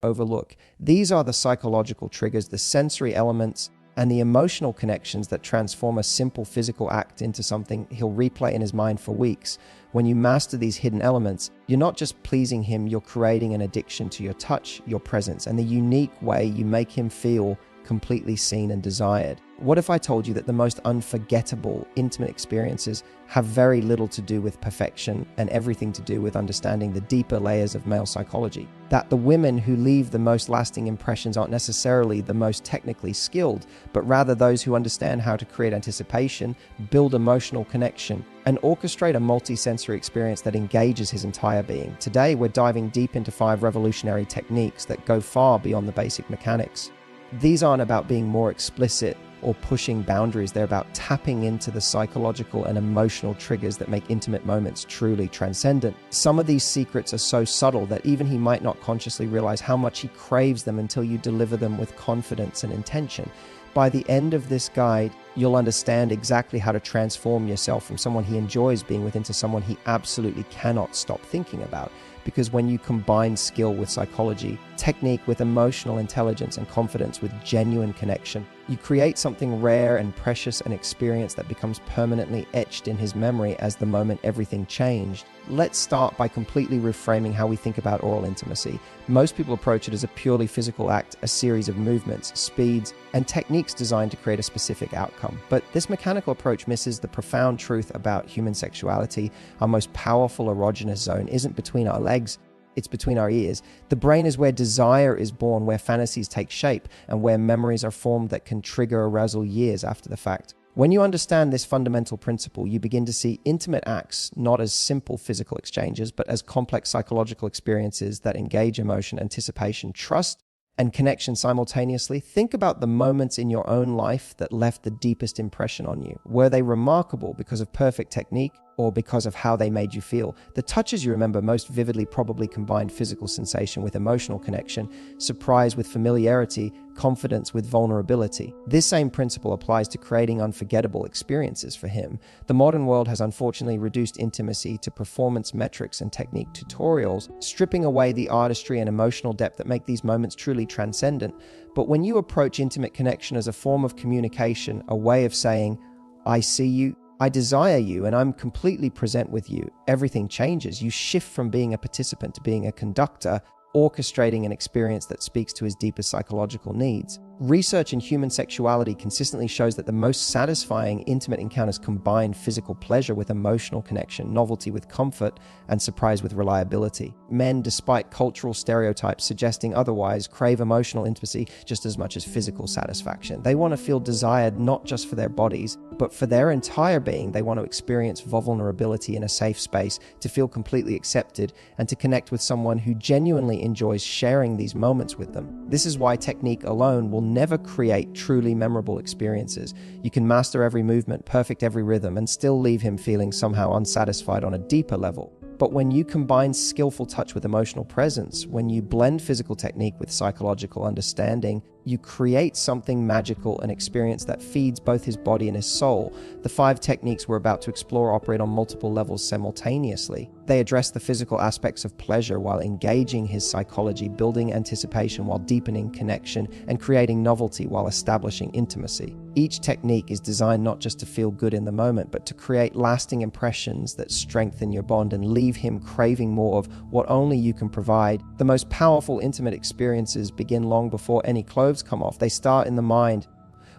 overlook. These are the psychological triggers, the sensory elements, and the emotional connections that transform a simple physical act into something he'll replay in his mind for weeks. When you master these hidden elements, you're not just pleasing him, you're creating an addiction to your touch, your presence, and the unique way you make him feel completely seen and desired. What if I told you that the most unforgettable, intimate experiences have very little to do with perfection and everything to do with understanding the deeper layers of male psychology? That the women who leave the most lasting impressions aren't necessarily the most technically skilled, but rather those who understand how to create anticipation, build emotional connection, and orchestrate a multi-sensory experience that engages his entire being. Today, we're diving deep into 5 revolutionary techniques that go far beyond the basic mechanics. These aren't about being more explicit or pushing boundaries. They're about tapping into the psychological and emotional triggers that make intimate moments truly transcendent. Some of these secrets are so subtle that even he might not consciously realize how much he craves them until you deliver them with confidence and intention. By the end of this guide, you'll understand exactly how to transform yourself from someone he enjoys being with into someone he absolutely cannot stop thinking about. Because when you combine skill with psychology, technique with emotional intelligence, and confidence with genuine connection, you create something rare and precious, an experience that becomes permanently etched in his memory as the moment everything changed. Let's start by completely reframing how we think about oral intimacy. Most people approach it as a purely physical act, a series of movements, speeds, and techniques designed to create a specific outcome. But this mechanical approach misses the profound truth about human sexuality. Our most powerful erogenous zone isn't between our legs, it's between our ears. The brain is where desire is born, where fantasies take shape, and where memories are formed that can trigger arousal years after the fact. When you understand this fundamental principle, you begin to see intimate acts not as simple physical exchanges, but as complex psychological experiences that engage emotion, anticipation, trust, and connection simultaneously. Think about the moments in your own life that left the deepest impression on you. Were they remarkable because of perfect technique or because of how they made you feel? The touches you remember most vividly probably combined physical sensation with emotional connection, surprise with familiarity, confidence with vulnerability. This same principle applies to creating unforgettable experiences for him. The modern world has unfortunately reduced intimacy to performance metrics and technique tutorials, stripping away the artistry and emotional depth that make these moments truly transcendent. But when you approach intimate connection as a form of communication, a way of saying, I see you, I desire you, and I'm completely present with you, everything changes. You shift from being a participant to being a conductor, orchestrating an experience that speaks to his deepest psychological needs. Research in human sexuality consistently shows that the most satisfying intimate encounters combine physical pleasure with emotional connection, novelty with comfort, and surprise with reliability. Men, despite cultural stereotypes suggesting otherwise, crave emotional intimacy just as much as physical satisfaction. They want to feel desired not just for their bodies, but for their entire being. They want to experience vulnerability in a safe space, to feel completely accepted, and to connect with someone who genuinely enjoys sharing these moments with them. This is why technique alone will never create truly memorable experiences. You can master every movement, perfect every rhythm, and still leave him feeling somehow unsatisfied on a deeper level. But when you combine skillful touch with emotional presence, when you blend physical technique with psychological understanding, you create something magical, an experience that feeds both his body and his soul. The 5 techniques we're about to explore operate on multiple levels simultaneously. They address the physical aspects of pleasure while engaging his psychology, building anticipation while deepening connection, and creating novelty while establishing intimacy. Each technique is designed not just to feel good in the moment, but to create lasting impressions that strengthen your bond and leave him craving more of what only you can provide. The most powerful intimate experiences begin long before any clothes come off. They start in the mind,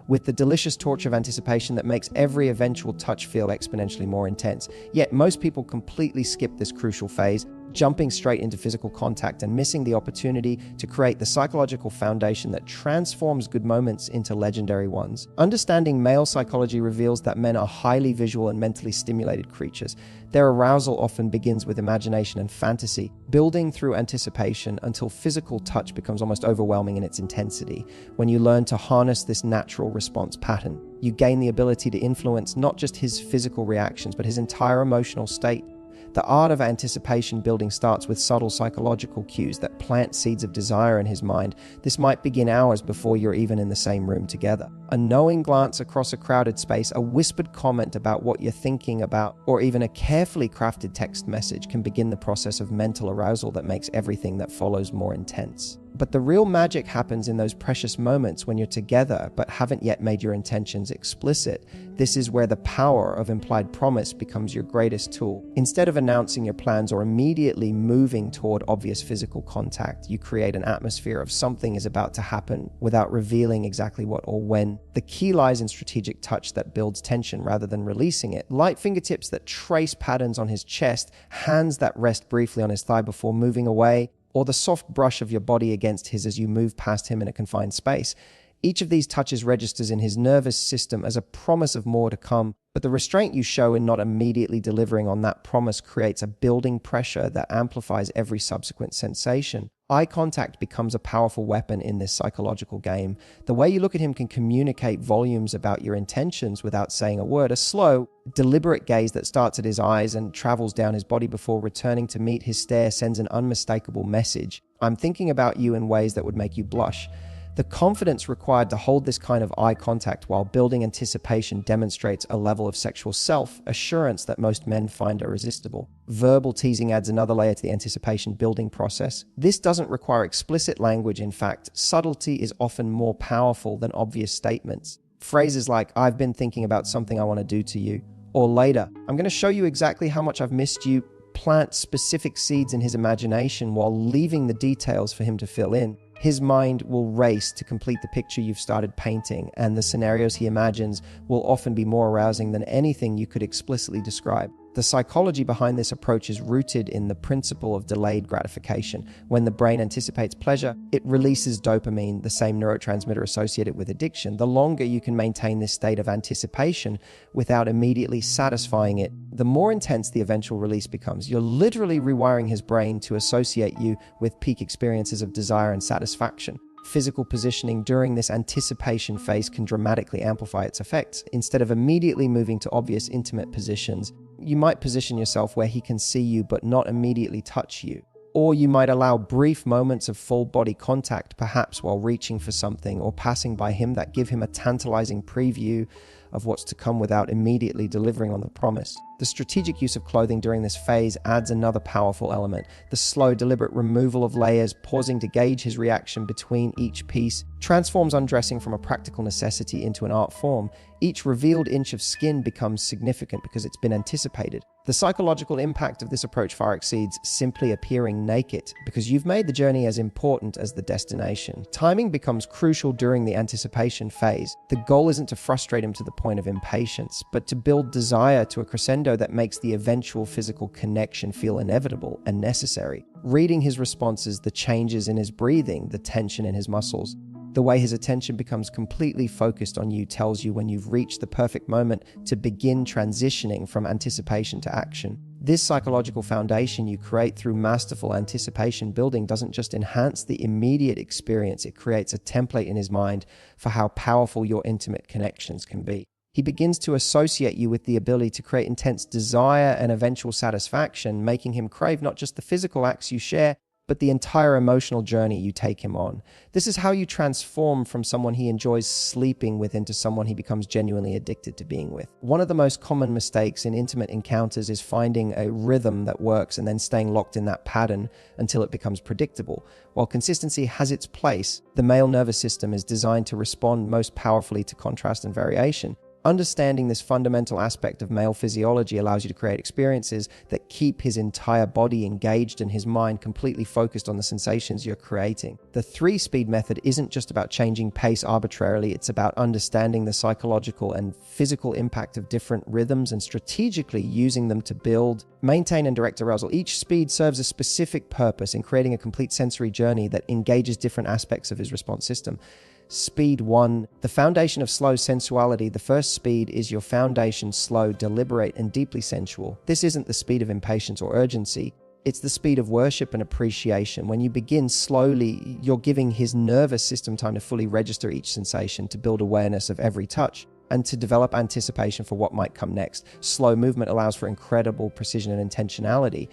with the delicious torch of anticipation that makes every eventual touch feel exponentially more intense. Yet most people completely skip this crucial phase, jumping straight into physical contact and missing the opportunity to create the psychological foundation that transforms good moments into legendary ones. Understanding male psychology reveals that men are highly visual and mentally stimulated creatures. Their arousal often begins with imagination and fantasy, building through anticipation until physical touch becomes almost overwhelming in its intensity. When you learn to harness this natural response pattern, you gain the ability to influence not just his physical reactions, but his entire emotional state. The art of anticipation building starts with subtle psychological cues that plant seeds of desire in his mind. This might begin hours before you're even in the same room together. A knowing glance across a crowded space, a whispered comment about what you're thinking about, or even a carefully crafted text message can begin the process of mental arousal that makes everything that follows more intense. But the real magic happens in those precious moments when you're together but haven't yet made your intentions explicit. This is where the power of implied promise becomes your greatest tool. Instead of announcing your plans or immediately moving toward obvious physical contact, you create an atmosphere of something is about to happen without revealing exactly what or when. The key lies in strategic touch that builds tension rather than releasing it. Light fingertips that trace patterns on his chest, hands that rest briefly on his thigh before moving away, or the soft brush of your body against his as you move past him in a confined space. Each of these touches registers in his nervous system as a promise of more to come, but the restraint you show in not immediately delivering on that promise creates a building pressure that amplifies every subsequent sensation. Eye contact becomes a powerful weapon in this psychological game. The way you look at him can communicate volumes about your intentions without saying a word. A slow, deliberate gaze that starts at his eyes and travels down his body before returning to meet his stare sends an unmistakable message. I'm thinking about you in ways that would make you blush. The confidence required to hold this kind of eye contact while building anticipation demonstrates a level of sexual self-assurance that most men find irresistible. Verbal teasing adds another layer to the anticipation building process. This doesn't require explicit language. In fact, subtlety is often more powerful than obvious statements. Phrases like, "I've been thinking about something I want to do to you," or later, "I'm going to show you exactly how much I've missed you," plant specific seeds in his imagination while leaving the details for him to fill in. His mind will race to complete the picture you've started painting, and the scenarios he imagines will often be more arousing than anything you could explicitly describe. The psychology behind this approach is rooted in the principle of delayed gratification. When the brain anticipates pleasure, it releases dopamine, the same neurotransmitter associated with addiction. The longer you can maintain this state of anticipation without immediately satisfying it, the more intense the eventual release becomes. You're literally rewiring his brain to associate you with peak experiences of desire and satisfaction. Physical positioning during this anticipation phase can dramatically amplify its effects. Instead of immediately moving to obvious intimate positions, you might position yourself where he can see you but not immediately touch you. Or you might allow brief moments of full body contact, perhaps while reaching for something or passing by him, that give him a tantalizing preview of what's to come without immediately delivering on the promise. The strategic use of clothing during this phase adds another powerful element. The slow, deliberate removal of layers, pausing to gauge his reaction between each piece, transforms undressing from a practical necessity into an art form. Each revealed inch of skin becomes significant because it's been anticipated. The psychological impact of this approach far exceeds simply appearing naked, because you've made the journey as important as the destination. Timing becomes crucial during the anticipation phase. The goal isn't to frustrate him to the point of impatience, but to build desire to a crescendo that makes the eventual physical connection feel inevitable and necessary. Reading his responses, the changes in his breathing, the tension in his muscles, the way his attention becomes completely focused on you tells you when you've reached the perfect moment to begin transitioning from anticipation to action. This psychological foundation you create through masterful anticipation building doesn't just enhance the immediate experience, it creates a template in his mind for how powerful your intimate connections can be. He begins to associate you with the ability to create intense desire and eventual satisfaction, making him crave not just the physical acts you share, but the entire emotional journey you take him on. This is how you transform from someone he enjoys sleeping with into someone he becomes genuinely addicted to being with. One of the most common mistakes in intimate encounters is finding a rhythm that works and then staying locked in that pattern until it becomes predictable. While consistency has its place, the male nervous system is designed to respond most powerfully to contrast and variation. Understanding this fundamental aspect of male physiology allows you to create experiences that keep his entire body engaged and his mind completely focused on the sensations you're creating. The 3-speed method isn't just about changing pace arbitrarily, it's about understanding the psychological and physical impact of different rhythms and strategically using them to build, maintain, and direct arousal. Each speed serves a specific purpose in creating a complete sensory journey that engages different aspects of his response system. Speed 1, the foundation of slow sensuality. The first speed is your foundation, slow, deliberate, and deeply sensual. This isn't the speed of impatience or urgency. It's the speed of worship and appreciation. When you begin slowly, you're giving his nervous system time to fully register each sensation, to build awareness of every touch, and to develop anticipation for what might come next. Slow movement allows for incredible precision and intentionality.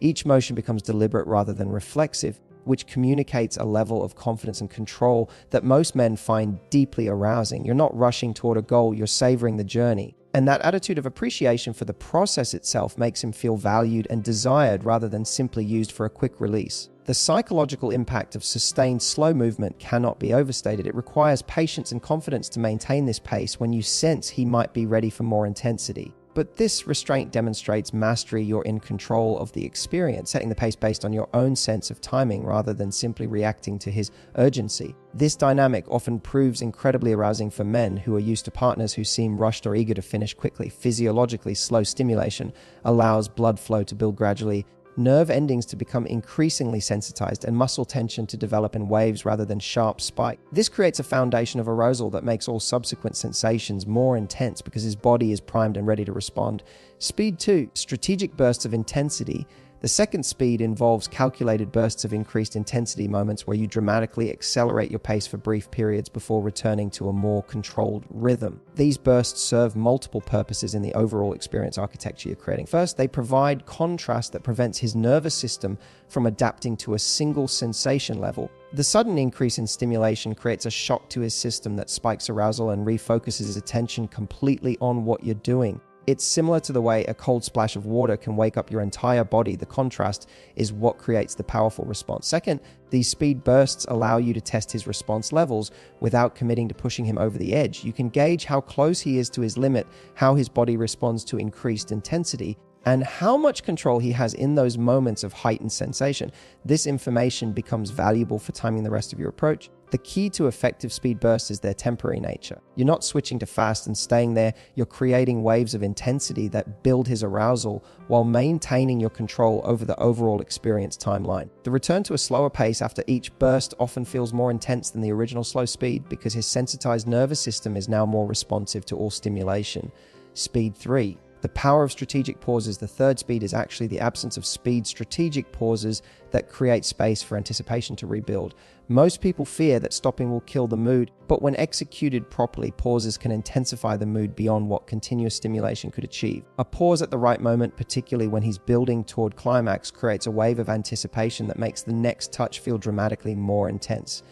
Each motion becomes deliberate rather than reflexive, which communicates a level of confidence and control that most men find deeply arousing. You're not rushing toward a goal, you're savoring the journey. And that attitude of appreciation for the process itself makes him feel valued and desired rather than simply used for a quick release. The psychological impact of sustained slow movement cannot be overstated. It requires patience and confidence to maintain this pace when you sense he might be ready for more intensity. But this restraint demonstrates mastery. You're in control of the experience, setting the pace based on your own sense of timing rather than simply reacting to his urgency. This dynamic often proves incredibly arousing for men who are used to partners who seem rushed or eager to finish quickly. Physiologically, slow stimulation allows blood flow to build gradually, nerve endings to become increasingly sensitized, and muscle tension to develop in waves rather than sharp spikes. This creates a foundation of arousal that makes all subsequent sensations more intense because his body is primed and ready to respond. Speed 2, strategic bursts of intensity. The second speed involves calculated bursts of increased intensity, moments where you dramatically accelerate your pace for brief periods before returning to a more controlled rhythm. These bursts serve multiple purposes in the overall experience architecture you're creating. First, they provide contrast that prevents his nervous system from adapting to a single sensation level. The sudden increase in stimulation creates a shock to his system that spikes arousal and refocuses his attention completely on what you're doing. It's similar to the way a cold splash of water can wake up your entire body. The contrast is what creates the powerful response. Second, these speed bursts allow you to test his response levels without committing to pushing him over the edge. You can gauge how close he is to his limit, how his body responds to increased intensity, and how much control he has in those moments of heightened sensation. This information becomes valuable for timing the rest of your approach. The key to effective speed bursts is their temporary nature. You're not switching to fast and staying there. You're creating waves of intensity that build his arousal while maintaining your control over the overall experience timeline. The return to a slower pace after each burst often feels more intense than the original slow speed because his sensitized nervous system is now more responsive to all stimulation. Speed 3. The power of strategic pauses. The third speed is actually the absence of speed. Strategic pauses that create space for anticipation to rebuild. Most people fear that stopping will kill the mood, but when executed properly, pauses can intensify the mood beyond what continuous stimulation could achieve. A pause at the right moment, particularly when he's building toward climax, creates a wave of anticipation that makes the next touch feel dramatically more intense.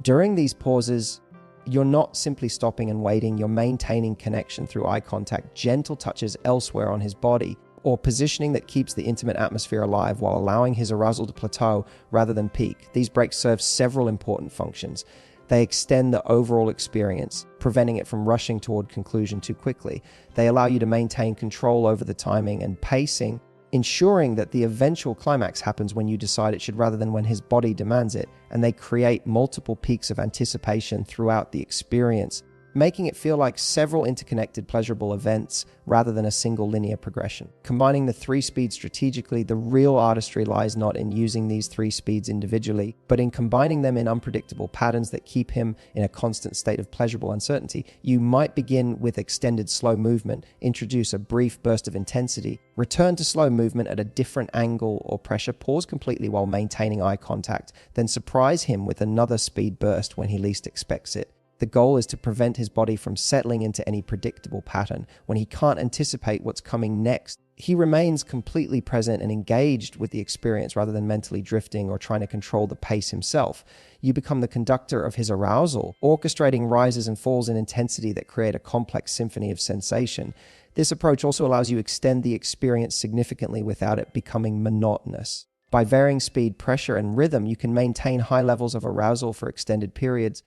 During these pauses, you're not simply stopping and waiting, you're maintaining connection through eye contact, gentle touches elsewhere on his body, or positioning that keeps the intimate atmosphere alive while allowing his arousal to plateau rather than peak. These breaks serve several important functions. They extend the overall experience, preventing it from rushing toward conclusion too quickly. They allow you to maintain control over the timing and pacing, ensuring that the eventual climax happens when you decide it should rather than when his body demands it, and they create multiple peaks of anticipation throughout the experience, making it feel like several interconnected pleasurable events rather than a single linear progression. Combining the three speeds strategically, the real artistry lies not in using these three speeds individually, but in combining them in unpredictable patterns that keep him in a constant state of pleasurable uncertainty. You might begin with extended slow movement, introduce a brief burst of intensity, return to slow movement at a different angle or pressure, pause completely while maintaining eye contact, then surprise him with another speed burst when he least expects it. The goal is to prevent his body from settling into any predictable pattern. When he can't anticipate what's coming next, he remains completely present and engaged with the experience rather than mentally drifting or trying to control the pace himself. You become the conductor of his arousal, orchestrating rises and falls in intensity that create a complex symphony of sensation. This approach also allows you to extend the experience significantly without it becoming monotonous. By varying speed, pressure, and rhythm, you can maintain high levels of arousal for extended periods,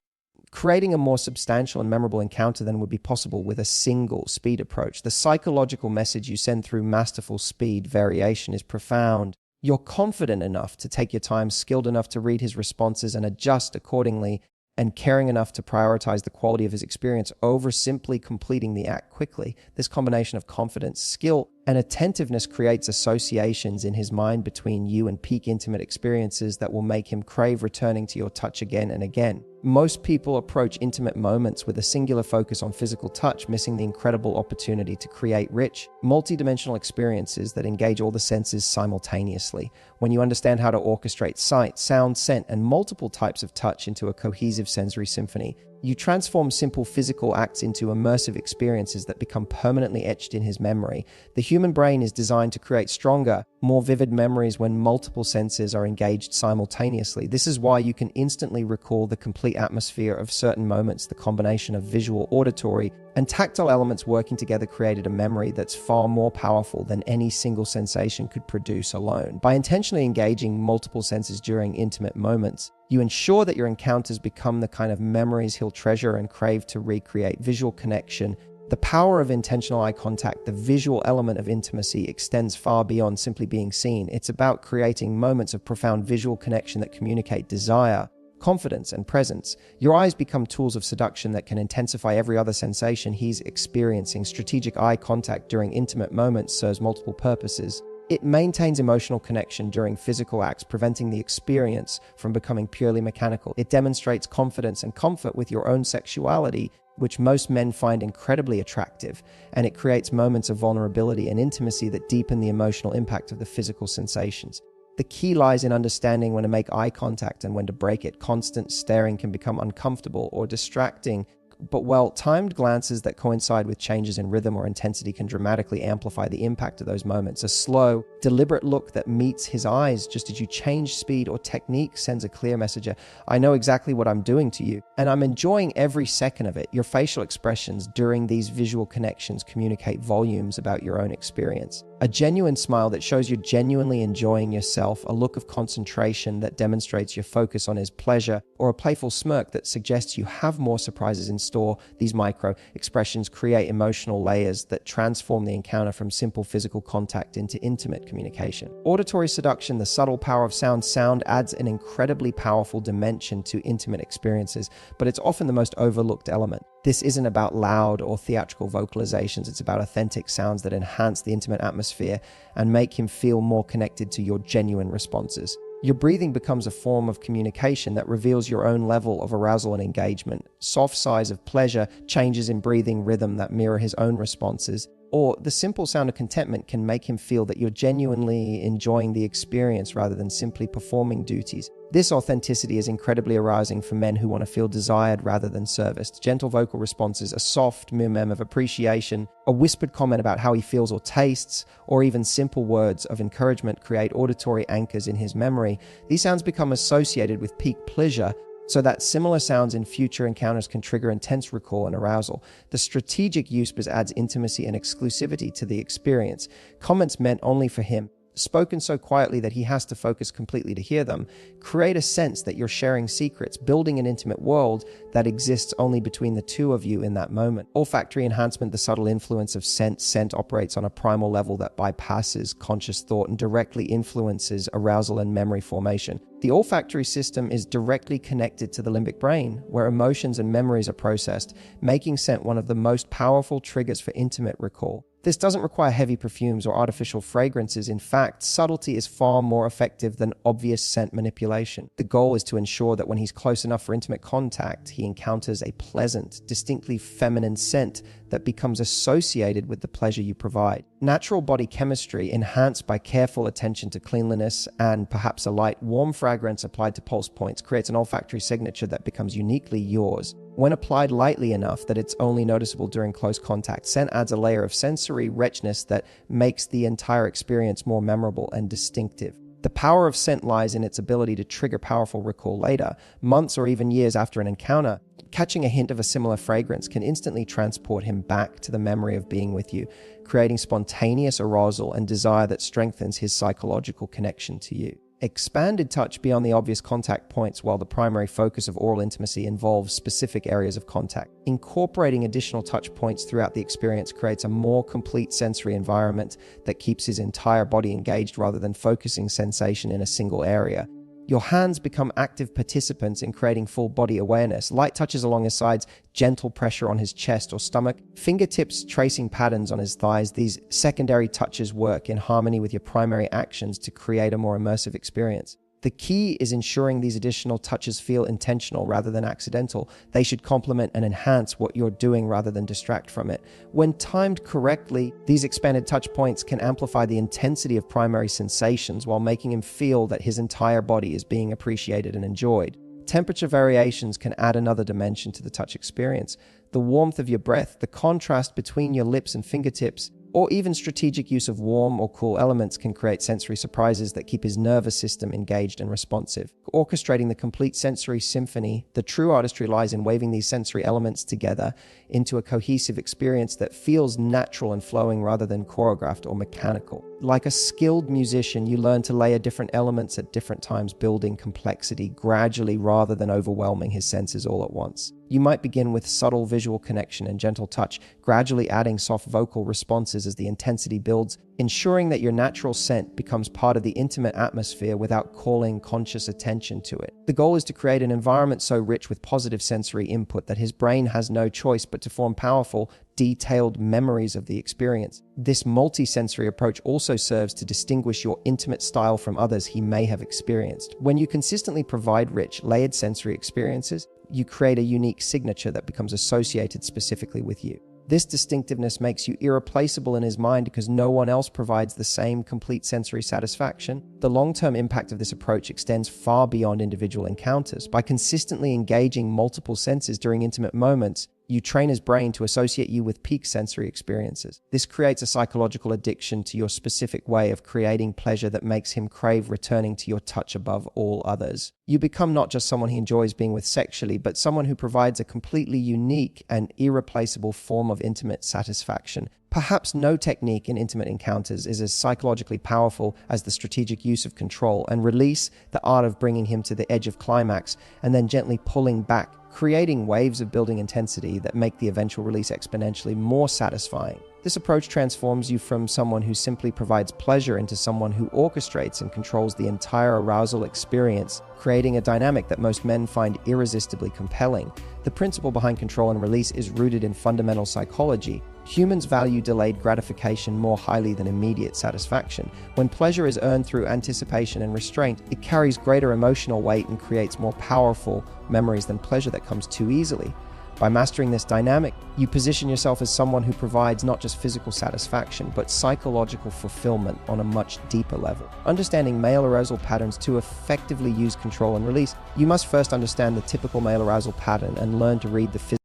creating a more substantial and memorable encounter than would be possible with a single speed approach. The psychological message you send through masterful speed variation is profound. You're confident enough to take your time, skilled enough to read his responses and adjust accordingly, and caring enough to prioritize the quality of his experience over simply completing the act quickly. This combination of confidence, skill, and attentiveness creates associations in his mind between you and peak intimate experiences that will make him crave returning to your touch again and again. Most people approach intimate moments with a singular focus on physical touch, missing the incredible opportunity to create rich, multidimensional experiences that engage all the senses simultaneously. When you understand how to orchestrate sight, sound, scent, and multiple types of touch into a cohesive sensory symphony, you transform simple physical acts into immersive experiences that become permanently etched in his memory. The human brain is designed to create stronger, more vivid memories when multiple senses are engaged simultaneously. This is why you can instantly recall the complete atmosphere of certain moments. The combination of visual, auditory, and tactile elements working together created a memory that's far more powerful than any single sensation could produce alone. By intentionally engaging multiple senses during intimate moments, you ensure that your encounters become the kind of memories he'll treasure and crave to recreate. Visual connection. The power of intentional eye contact, the visual element of intimacy, extends far beyond simply being seen. It's about creating moments of profound visual connection that communicate desire, confidence, and presence. Your eyes become tools of seduction that can intensify every other sensation he's experiencing. Strategic eye contact during intimate moments serves multiple purposes. It maintains emotional connection during physical acts, preventing the experience from becoming purely mechanical. It demonstrates confidence and comfort with your own sexuality, which most men find incredibly attractive, and it creates moments of vulnerability and intimacy that deepen the emotional impact of the physical sensations. The key lies in understanding when to make eye contact and when to break it. Constant staring can become uncomfortable or distracting, but well-timed glances that coincide with changes in rhythm or intensity can dramatically amplify the impact of those moments. A slow, deliberate look that meets his eyes just as you change speed or technique sends a clear message. I know exactly what I'm doing to you, and I'm enjoying every second of it. Your facial expressions during these visual connections communicate volumes about your own experience. A genuine smile that shows you're genuinely enjoying yourself, a look of concentration that demonstrates your focus on his pleasure, or a playful smirk that suggests you have more surprises in store. These micro expressions create emotional layers that transform the encounter from simple physical contact into intimate communication. Auditory seduction, the subtle power of sound. Sound adds an incredibly powerful dimension to intimate experiences, but it's often the most overlooked element. This isn't about loud or theatrical vocalizations. It's about authentic sounds that enhance the intimate atmosphere and make him feel more connected to your genuine responses. Your breathing becomes a form of communication that reveals your own level of arousal and engagement. Soft sighs of pleasure, changes in breathing rhythm that mirror his own responses, or the simple sound of contentment can make him feel that you're genuinely enjoying the experience rather than simply performing duties. This authenticity is incredibly arousing for men who want to feel desired rather than serviced. Gentle vocal responses, a soft murmur of appreciation, a whispered comment about how he feels or tastes, or even simple words of encouragement create auditory anchors in his memory. These sounds become associated with peak pleasure, so that similar sounds in future encounters can trigger intense recall and arousal. The strategic use adds intimacy and exclusivity to the experience. Comments meant only for him, spoken so quietly that he has to focus completely to hear them, create a sense that you're sharing secrets, building an intimate world that exists only between the two of you in that moment. Olfactory enhancement, the subtle influence of scent. Scent operates on a primal level that bypasses conscious thought and directly influences arousal and memory formation. The olfactory system is directly connected to the limbic brain, where emotions and memories are processed, making scent one of the most powerful triggers for intimate recall. This doesn't require heavy perfumes or artificial fragrances. In fact, subtlety is far more effective than obvious scent manipulation. The goal is to ensure that when he's close enough for intimate contact, he encounters a pleasant, distinctly feminine scent that becomes associated with the pleasure you provide. Natural body chemistry, enhanced by careful attention to cleanliness and perhaps a light, warm fragrance applied to pulse points, creates an olfactory signature that becomes uniquely yours. When applied lightly enough that it's only noticeable during close contact, scent adds a layer of sensory richness that makes the entire experience more memorable and distinctive. The power of scent lies in its ability to trigger powerful recall later, months or even years after an encounter. Catching a hint of a similar fragrance can instantly transport him back to the memory of being with you, creating spontaneous arousal and desire that strengthens his psychological connection to you. Expanded touch beyond the obvious contact points. While the primary focus of oral intimacy involves specific areas of contact, incorporating additional touch points throughout the experience creates a more complete sensory environment that keeps his entire body engaged rather than focusing sensation in a single area. Your hands become active participants in creating full body awareness. Light touches along his sides, gentle pressure on his chest or stomach, fingertips tracing patterns on his thighs. These secondary touches work in harmony with your primary actions to create a more immersive experience. The key is ensuring these additional touches feel intentional rather than accidental. They should complement and enhance what you're doing rather than distract from it. When timed correctly, these expanded touch points can amplify the intensity of primary sensations while making him feel that his entire body is being appreciated and enjoyed. Temperature variations can add another dimension to the touch experience. The warmth of your breath, the contrast between your lips and fingertips, Or even strategic use of warm or cool elements can create sensory surprises that keep his nervous system engaged and responsive. Orchestrating the complete sensory symphony, the true artistry lies in weaving these sensory elements together into a cohesive experience that feels natural and flowing rather than choreographed or mechanical. Like a skilled musician, you learn to layer different elements at different times, building complexity gradually rather than overwhelming his senses all at once. You might begin with subtle visual connection and gentle touch, gradually adding soft vocal responses as the intensity builds, ensuring that your natural scent becomes part of the intimate atmosphere without calling conscious attention to it. The goal is to create an environment so rich with positive sensory input that his brain has no choice but to form powerful, detailed memories of the experience. This multi-sensory approach also serves to distinguish your intimate style from others he may have experienced. When you consistently provide rich, layered sensory experiences, you create a unique signature that becomes associated specifically with you. This distinctiveness makes you irreplaceable in his mind because no one else provides the same complete sensory satisfaction. The long-term impact of this approach extends far beyond individual encounters. By consistently engaging multiple senses during intimate moments, you train his brain to associate you with peak sensory experiences. This creates a psychological addiction to your specific way of creating pleasure that makes him crave returning to your touch above all others. You become not just someone he enjoys being with sexually, but someone who provides a completely unique and irreplaceable form of intimate satisfaction. Perhaps no technique in intimate encounters is as psychologically powerful as the strategic use of control and release, the art of bringing him to the edge of climax and then gently pulling back, creating waves of building intensity that make the eventual release exponentially more satisfying. This approach transforms you from someone who simply provides pleasure into someone who orchestrates and controls the entire arousal experience, creating a dynamic that most men find irresistibly compelling. The principle behind control and release is rooted in fundamental psychology. Humans value delayed gratification more highly than immediate satisfaction. When pleasure is earned through anticipation and restraint, it carries greater emotional weight and creates more powerful memories than pleasure that comes too easily. By mastering this dynamic, you position yourself as someone who provides not just physical satisfaction, but psychological fulfillment on a much deeper level. Understanding male arousal patterns to effectively use control and release, you must first understand the typical male arousal pattern and learn to read the physical